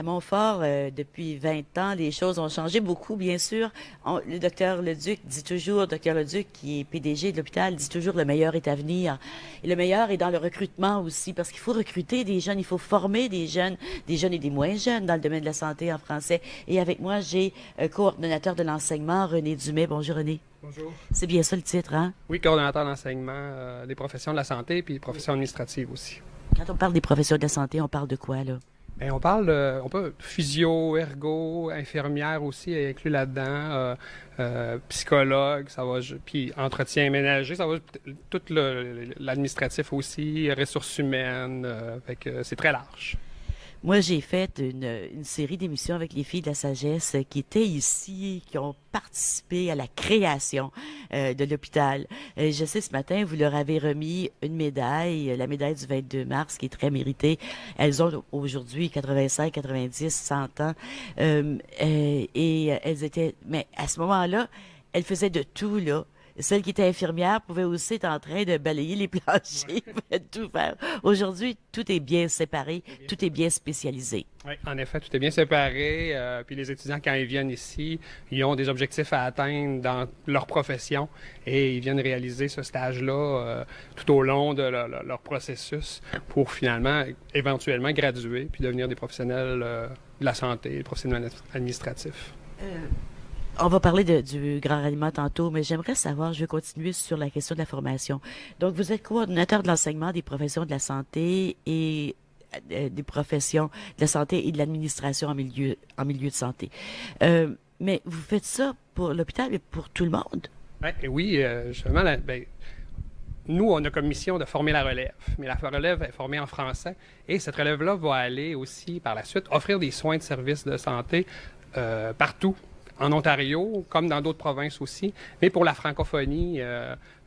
À Montfort, depuis 20 ans, les choses ont changé beaucoup, bien sûr. Le docteur Leduc dit toujours, docteur Leduc, qui est PDG de l'hôpital, dit toujours le meilleur est à venir. Et le meilleur est dans le recrutement aussi, parce qu'il faut recruter des jeunes, il faut former des jeunes et des moins jeunes dans le domaine de la santé en français. Et avec moi, j'ai coordonnateur de l'enseignement, René Dumais. Bonjour, René. Bonjour. C'est bien ça le titre, hein? Oui, coordonnateur d'enseignement des professions de la santé puis des professions administratives aussi. Quand on parle des professions de la santé, on parle de quoi, là? Bien, on parle de physio, ergo, infirmière aussi est inclus là-dedans, psychologue, ça va, puis entretien ménager, ça va tout l'administratif aussi, ressources humaines, fait que c'est très large. Moi, j'ai fait une série d'émissions avec les filles de la sagesse qui étaient ici, qui ont participé à la création de l'hôpital. Je sais, ce matin, vous leur avez remis une médaille, la médaille du 22 mars, qui est très méritée. Elles ont aujourd'hui 85, 90, 100 ans. Et elles étaient... Mais à ce moment-là, elles faisaient de tout, là. Celle qui était infirmière pouvait aussi être en train de balayer les planchers, pouvait tout faire. Aujourd'hui, tout est bien séparé, tout est bien spécialisé. Oui, en effet, tout est bien séparé. Puis les étudiants, quand ils viennent ici, ils ont des objectifs à atteindre dans leur profession et ils viennent réaliser ce stage-là tout au long de leur processus pour finalement, éventuellement, graduer puis devenir des professionnels de la santé, des professionnels administratifs. On va parler du grand ralliement tantôt, mais j'aimerais savoir, je vais continuer sur la question de la formation. Donc, vous êtes coordonnateur de l'enseignement des professions de la santé et des professions de la santé et de l'administration en milieu de santé. Mais vous faites ça pour l'hôpital, mais pour tout le monde? Oui, justement, nous, on a comme mission de former la relève, mais la relève est formée en français et cette relève-là va aller aussi, par la suite, offrir des soins de services de santé partout. En Ontario, comme dans d'autres provinces aussi, mais pour la francophonie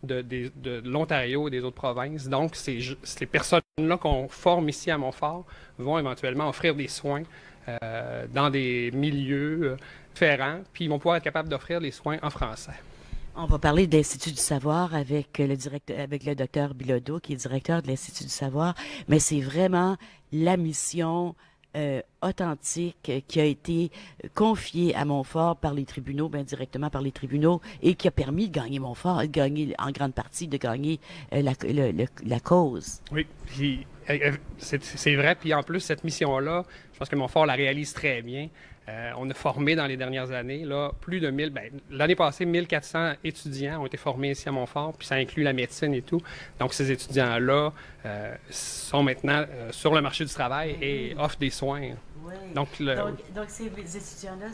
de l'Ontario et des autres provinces. Donc, ces personnes-là qu'on forme ici à Montfort vont éventuellement offrir des soins dans des milieux différents, puis ils vont pouvoir être capables d'offrir les soins en français. On va parler de l'Institut du savoir avec le docteur Bilodeau, qui est directeur de l'Institut du savoir, mais c'est vraiment la mission authentique qui a été confiée à Montfort par les tribunaux, bien directement par les tribunaux, et qui a permis de gagner Montfort, de gagner en grande partie, de gagner la cause. Oui, puis c'est vrai. Puis en plus, cette mission-là, je pense que Montfort la réalise très bien. On a formé dans les dernières années, là, plus de 1000, l'année passée, 1400 étudiants ont été formés ici à Montfort, puis ça inclut la médecine et tout. Donc, ces étudiants-là sont maintenant sur le marché du travail et offrent des soins. Oui. Donc ces étudiants-là,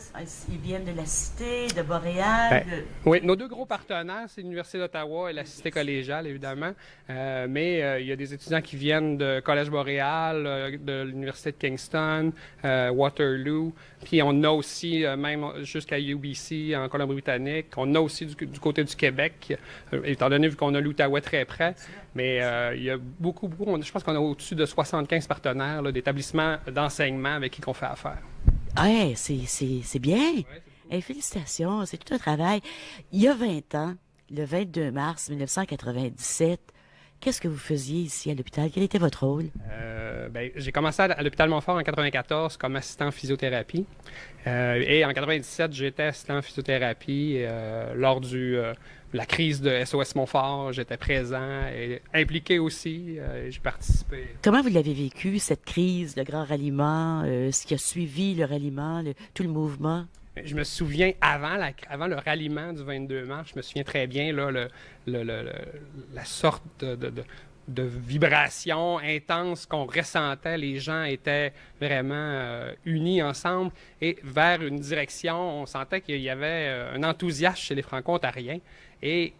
ils viennent de la Cité, de Boréal? Oui, nos deux gros partenaires, c'est l'Université d'Ottawa et la Cité collégiale, évidemment. Mais il y a des étudiants qui viennent de Collège Boréal, de l'Université de Kingston, Waterloo. Puis on a aussi, même jusqu'à UBC en Colombie-Britannique, on a aussi du côté du Québec, étant donné vu qu'on a l'Outaouais très près. Mais il y a beaucoup, je pense qu'on a au-dessus de 75 partenaires d'établissements d'enseignement avec qui on fait affaire. Ouais, c'est bien. Ouais, hey, félicitations, c'est tout un travail. Il y a 20 ans, le 22 mars 1997, qu'est-ce que vous faisiez ici à l'hôpital? Quel était votre rôle? J'ai commencé à l'hôpital Montfort en 94 comme assistant en physiothérapie. Et en 97, j'étais assistant en physiothérapie lors la crise de SOS Montfort. J'étais présent et impliqué aussi. J'ai participé. Comment vous l'avez vécu, cette crise, le grand ralliement, ce qui a suivi le ralliement, tout le mouvement? Je me souviens, avant le ralliement du 22 mars, je me souviens très bien là, la sorte de vibration intense qu'on ressentait. Les gens étaient vraiment unis ensemble et vers une direction. On sentait qu'il y avait un enthousiasme chez les Franco-Ontariens. Et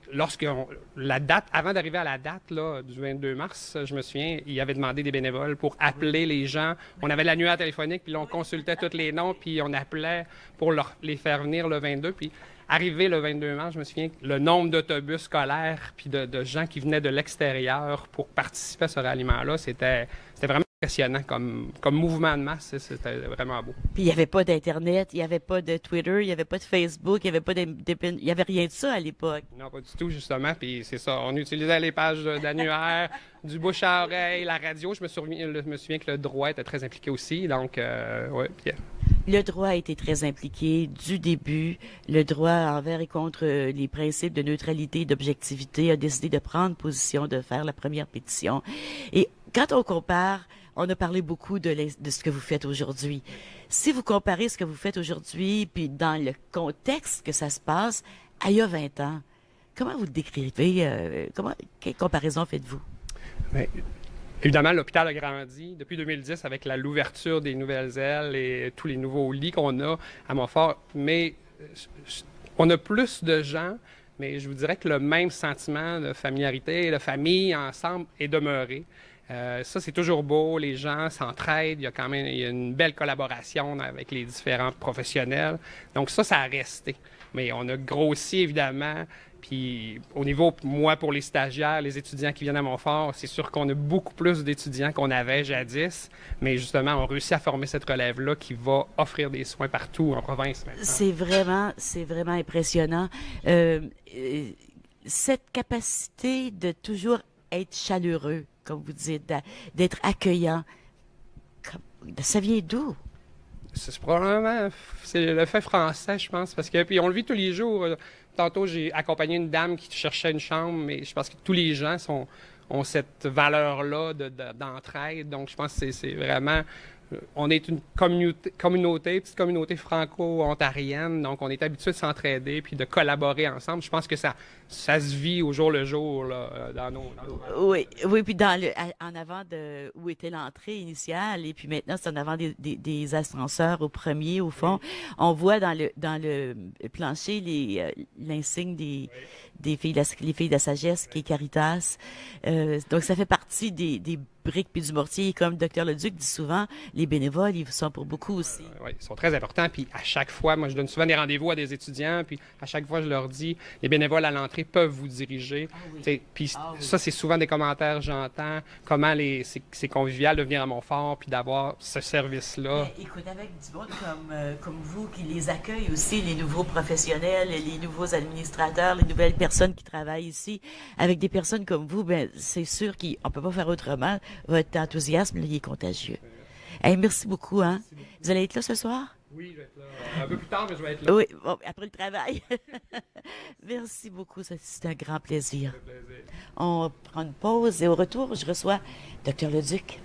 avant d'arriver à la date là, du 22 mars, je me souviens, il avait demandé des bénévoles pour appeler les gens. On avait l'annuaire téléphonique, puis là, on consultait tous les noms, puis on appelait pour les faire venir le 22. Puis arrivé le 22 mars, je me souviens, le nombre d'autobus scolaires, puis de gens qui venaient de l'extérieur pour participer à ce ralliement-là, c'était vraiment impressionnant comme mouvement de masse. C'était vraiment beau. Puis il n'y avait pas d'Internet, il n'y avait pas de Twitter, il n'y avait pas de Facebook, il n'y avait pas il y avait rien de ça à l'époque. Non, pas du tout, justement. Puis c'est ça. On utilisait les pages d'annuaire, du bouche à oreille, la radio. Je me souviens que le droit était très impliqué aussi. Donc, ouais. Puis, le droit a été très impliqué du début. Le droit envers et contre les principes de neutralité et d'objectivité a décidé de prendre position, de faire la première pétition. Et quand on compare, on a parlé beaucoup de ce que vous faites aujourd'hui. Si vous comparez ce que vous faites aujourd'hui, puis dans le contexte que ça se passe, il y a 20 ans, comment vous le décrivez? Quelle comparaison faites-vous? mais, évidemment, l'hôpital a grandi depuis 2010 avec l'ouverture des nouvelles ailes et tous les nouveaux lits qu'on a à Montfort. Mais on a plus de gens, mais je vous dirais que le même sentiment de familiarité, de famille ensemble est demeuré. Ça, c'est toujours beau, les gens s'entraident, il y a une belle collaboration avec les différents professionnels. Donc ça a resté. Mais on a grossi, évidemment. Puis au niveau, moi, pour les stagiaires, les étudiants qui viennent à Montfort, c'est sûr qu'on a beaucoup plus d'étudiants qu'on avait jadis. Mais justement, on réussit à former cette relève-là qui va offrir des soins partout en province maintenant. C'est vraiment impressionnant. Cette capacité de toujours être chaleureux, comme vous dites, d'être accueillant, ça vient d'où? C'est probablement le fait français, je pense, parce que puis on le vit tous les jours. Tantôt, j'ai accompagné une dame qui cherchait une chambre, mais je pense que tous les gens ont cette valeur-là d'entraide. Donc, je pense que c'est vraiment... On est une petite communauté franco-ontarienne, donc on est habitué de s'entraider puis de collaborer ensemble. Je pense que ça se vit au jour le jour là, dans nos Oui, puis en avant de où était l'entrée initiale, et puis maintenant c'est en avant des ascenseurs au premier, au fond. Oui. On voit dans le plancher l'insigne des filles les filles de la sagesse, qui est Caritas. Donc ça fait partie des briques puis du mortier. Et comme le Dr Leduc dit souvent, les bénévoles, ils sont pour beaucoup aussi. Oui, ils sont très importants. Puis à chaque fois, moi, je donne souvent des rendez-vous à des étudiants. Puis à chaque fois, je leur dis, les bénévoles à l'entrée peuvent vous diriger. Ah oui. Puis ça, c'est souvent des commentaires que j'entends. Comment c'est convivial de venir à Montfort puis d'avoir ce service-là. Mais, écoute, avec du monde comme vous qui les accueille aussi, les nouveaux professionnels, les nouveaux administrateurs, les nouvelles personnes qui travaillent ici, avec des personnes comme vous, ben c'est sûr qu'on ne peut pas faire autrement. Votre enthousiasme, là, il est contagieux. Hey, merci beaucoup, hein? Merci beaucoup. Vous allez être là ce soir? Oui, je vais être là. Un peu plus tard, mais je vais être là. Oui, bon, après le travail. Merci beaucoup, c'est un grand plaisir. On prend une pause et au retour, je reçois Dr Leduc.